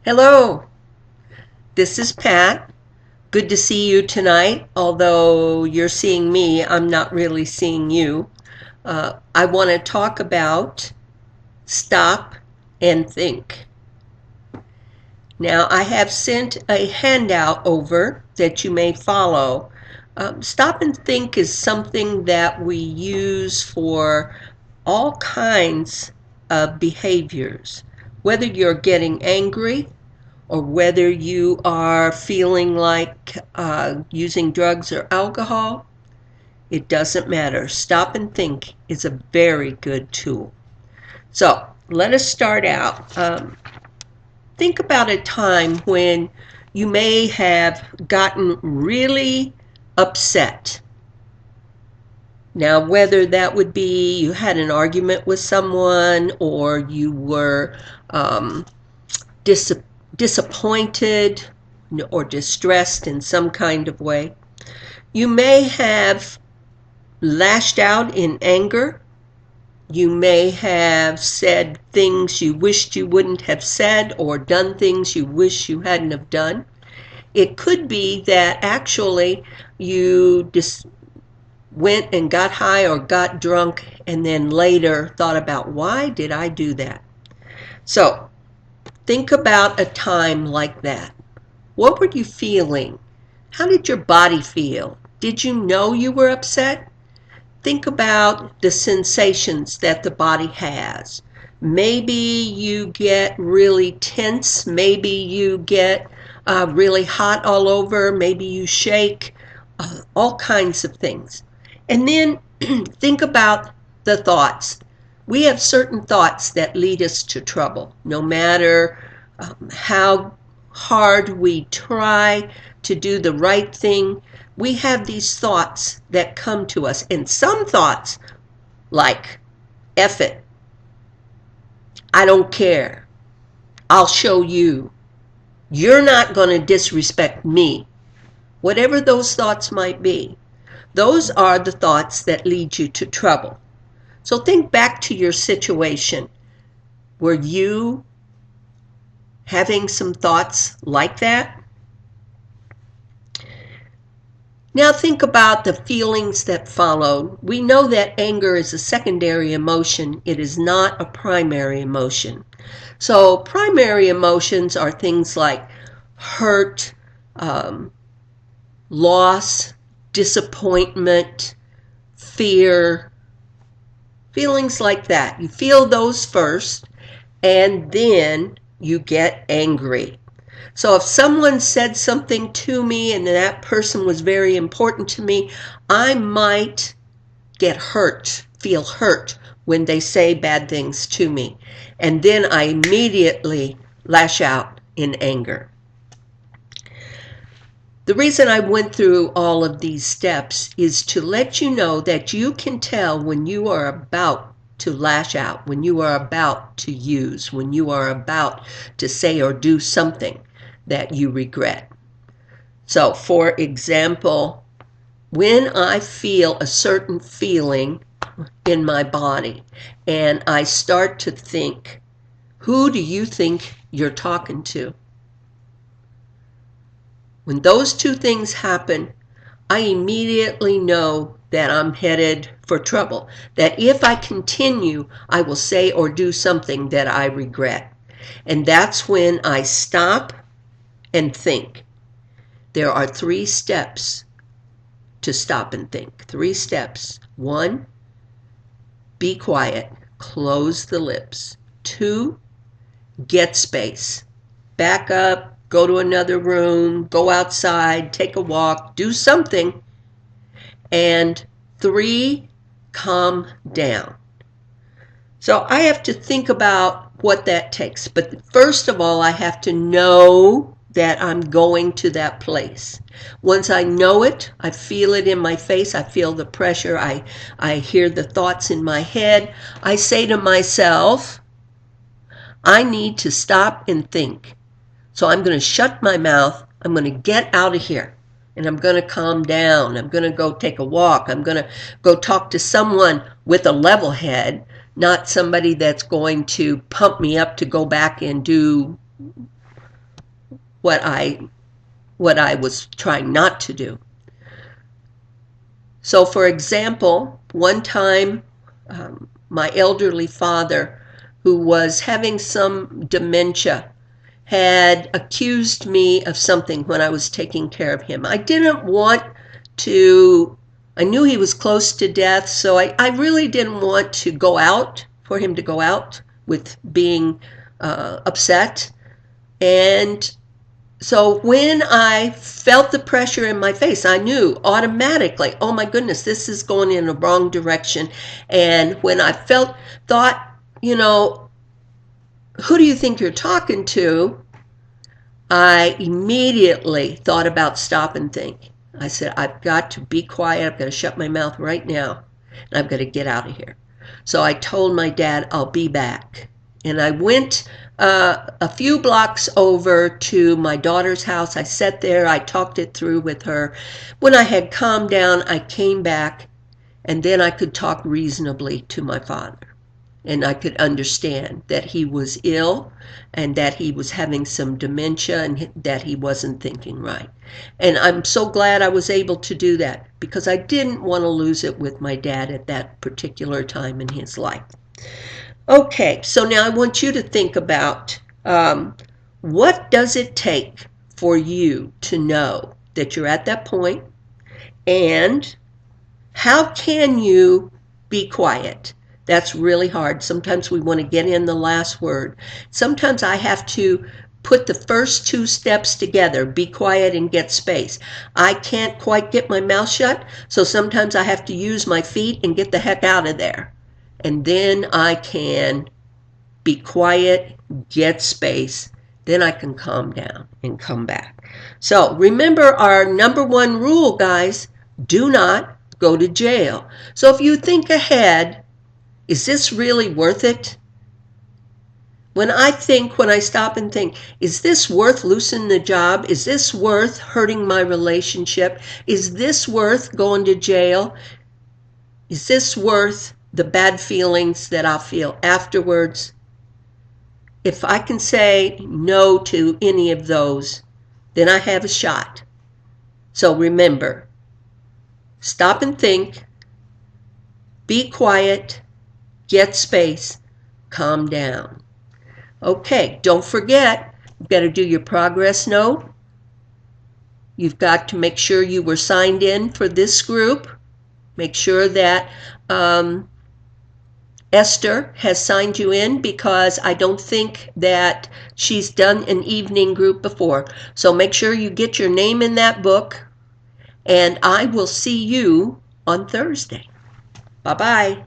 Hello, this is Pat. Good to see you tonight. Although you're seeing me, I'm not really seeing you. I want to talk about stop and think. Now, I have sent a handout over that you may follow. Stop and think is something that we use for all kinds of behaviors. Whether you're getting angry, or whether you are feeling like using drugs or alcohol, it doesn't matter. Stop and think is a very good tool. So let us start out. Think about a time when you may have gotten really upset. Now, whether that would be you had an argument with someone or you were disappointed or distressed in some kind of way. You may have lashed out in anger. You may have said things you wished you wouldn't have said or done things you wish you hadn't have done. It could be that actually you just went and got high or got drunk and then later thought about, why did I do that? So think about a time like that. What were you feeling? How did your body feel? Did you know you were upset? Think about the sensations that the body has. Maybe you get really tense. Maybe you get really hot all over. Maybe you shake. All kinds of things. And then think about the thoughts. We have certain thoughts that lead us to trouble. No matter how hard we try to do the right thing, we have these thoughts that come to us. And some thoughts, like, F it, I don't care, I'll show you, you're not going to disrespect me. Whatever those thoughts might be, those are the thoughts that lead you to trouble. So think back to your situation. Were you having some thoughts like that? Now think about the feelings that followed. We know that anger is a secondary emotion. It is not a primary emotion. So primary emotions are things like hurt, loss, disappointment, fear, feelings like that. You feel those first, and then you get angry. So if someone said something to me and that person was very important to me, I might get hurt, feel hurt when they say bad things to me. And then I immediately lash out in anger. The reason I went through all of these steps is to let you know that you can tell when you are about to lash out, when you are about to use, when you are about to say or do something that you regret. So, for example, when I feel a certain feeling in my body and I start to think, who do you think you're talking to? When those two things happen, I immediately know that I'm headed for trouble. That if I continue, I will say or do something that I regret. And that's when I stop and think. There are 3 steps to stop and think. 3 steps. 1, be quiet. Close the lips. 2, get space. Back up. Go to another room, go outside, take a walk, do something. And 3, calm down. So I have to think about what that takes. But first of all, I have to know that I'm going to that place. Once I know it, I feel it in my face, I feel the pressure, I hear the thoughts in my head, I say to myself, I need to stop and think. So I'm going to shut my mouth, I'm going to get out of here, and I'm going to calm down. I'm going to go take a walk. I'm going to go talk to someone with a level head, not somebody that's going to pump me up to go back and do what I was trying not to do. So for example, one time my elderly father, who was having some dementia, had accused me of something when I was taking care of him. I didn't want to, I knew he was close to death, so I really didn't want to go out, for him to go out with being upset. And so when I felt the pressure in my face, I knew automatically, oh my goodness, this is going in the wrong direction. And when I thought, you know, who do you think you're talking to? I immediately thought about stop and think. I said, I've got to be quiet. I've got to shut my mouth right now. And I've got to get out of here. So I told my dad, I'll be back. And I went a few blocks over to my daughter's house. I sat there. I talked it through with her. When I had calmed down, I came back, and then I could talk reasonably to my father. And I could understand that he was ill and that he was having some dementia and that he wasn't thinking right. And I'm so glad I was able to do that, because I didn't want to lose it with my dad at that particular time in his life. Okay, so now I want you to think about what does it take for you to know that you're at that point, and how can you be quiet? That's really hard. Sometimes we want to get in the last word. Sometimes I have to put the first two steps together, be quiet and get space. I can't quite get my mouth shut, so sometimes I have to use my feet and get the heck out of there. And then I can be quiet, get space, then I can calm down and come back. So remember our number one rule, guys, do not go to jail. So if you think ahead, is this really worth it? When I stop and think, is this worth losing the job? Is this worth hurting my relationship? Is this worth going to jail? Is this worth the bad feelings that I'll feel afterwards? If I can say no to any of those, then I have a shot. So remember, stop and think, be quiet, get space, calm down. Okay, don't forget, you've got to do your progress note. You've got to make sure you were signed in for this group. Make sure that Esther has signed you in, because I don't think that she's done an evening group before. So make sure you get your name in that book, and I will see you on Thursday. Bye-bye.